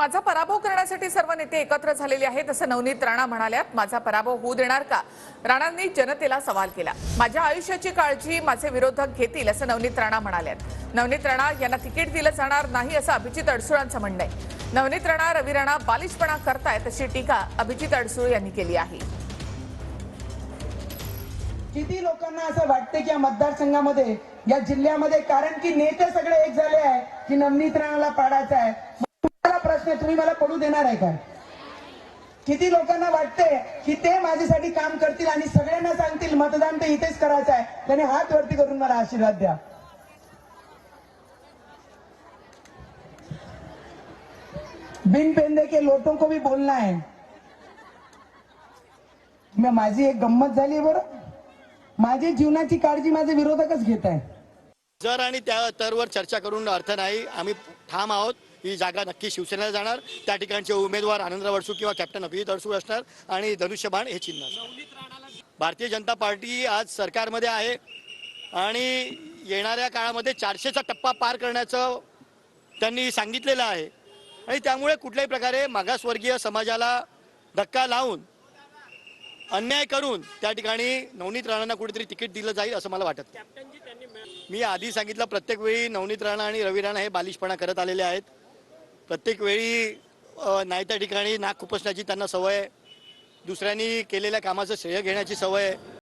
माझा पराभव करण्यासाठी सर्व नेते एकत्र झालेले आहेत असं नवनीत राणा म्हणाल्यात। माझा पराभव होऊ देणार का? राणांनी जनतेला सवाल केला। माझ्या आयुष्याची काळजी माझे विरोधक घेतील असं नवनीत राणा म्हणाल्यात। नवनीत राणा यांना तिकीट दिलं जाणार नाही असं अभिजित अडसूळांचं म्हणणं आहे। नवनीत राणा रवी राणा बालिशपणा करतायत अशी टीका अभिजित अडसूळ यांनी केली आहे। किती लोकांना असं वाटते की या मतदारसंघामध्ये या जिल्ह्यामध्ये कारण की नेते सगळे एक झाले आहे की नवनीत राणाला पाडायचं आहे। प्रश्न तुम्ही मला पडू देणार आहे का? किती लोकांना वाटते की ते माझ्यासाठी काम करतील आणि सगळ्यांना सांगतील मतदान तर इथेच करायचं आहे, त्याने हात वरती करून मला आशीर्वाद द्या। बिन पेंदे के लोटों को भी बोलना है। माझी एक गंमत झाली बरं, माझी जीवनाची काळजी माझे विरोधकच घेत आहे। जर आणि त्या तरवर चर्चा करून अर्थ नाही। आम्ही ठाम आहोत, ही जागा नक्की शिवसेनेला जाणार। त्या ठिकाणचे उमेदवार आनंदराव अडसूळ किंवा कॅप्टन अभिजित अडसूळ असणार आणि धनुष्यबाण हे चिन्ह असणार। भारतीय जनता पार्टी आज सरकारमध्ये आहे आणि येणाऱ्या काळामध्ये 400चा टप्पा पार करण्याचं त्यांनी सांगितलेलं आहे आणि त्यामुळे कुठल्याही प्रकारे मागासवर्गीय समाजाला धक्का लावून अन्याय करून त्या ठिकाणी नवनीत राणांना कुठेतरी तिकीट दिलं जाईल असं मला वाटत नाही। मी आधी सांगितलं, प्रत्येक वेळी नवनीत राणा आणि रवी राणा हे बालिशपणा करत आलेले आहेत। प्रत्येक वेळी नाही त्या ठिकाणी नाक खुपसण्याची त्यांना सवय आहे, दुसऱ्यांनी केलेल्या कामाचं श्रेय घेण्याची सवय आहे।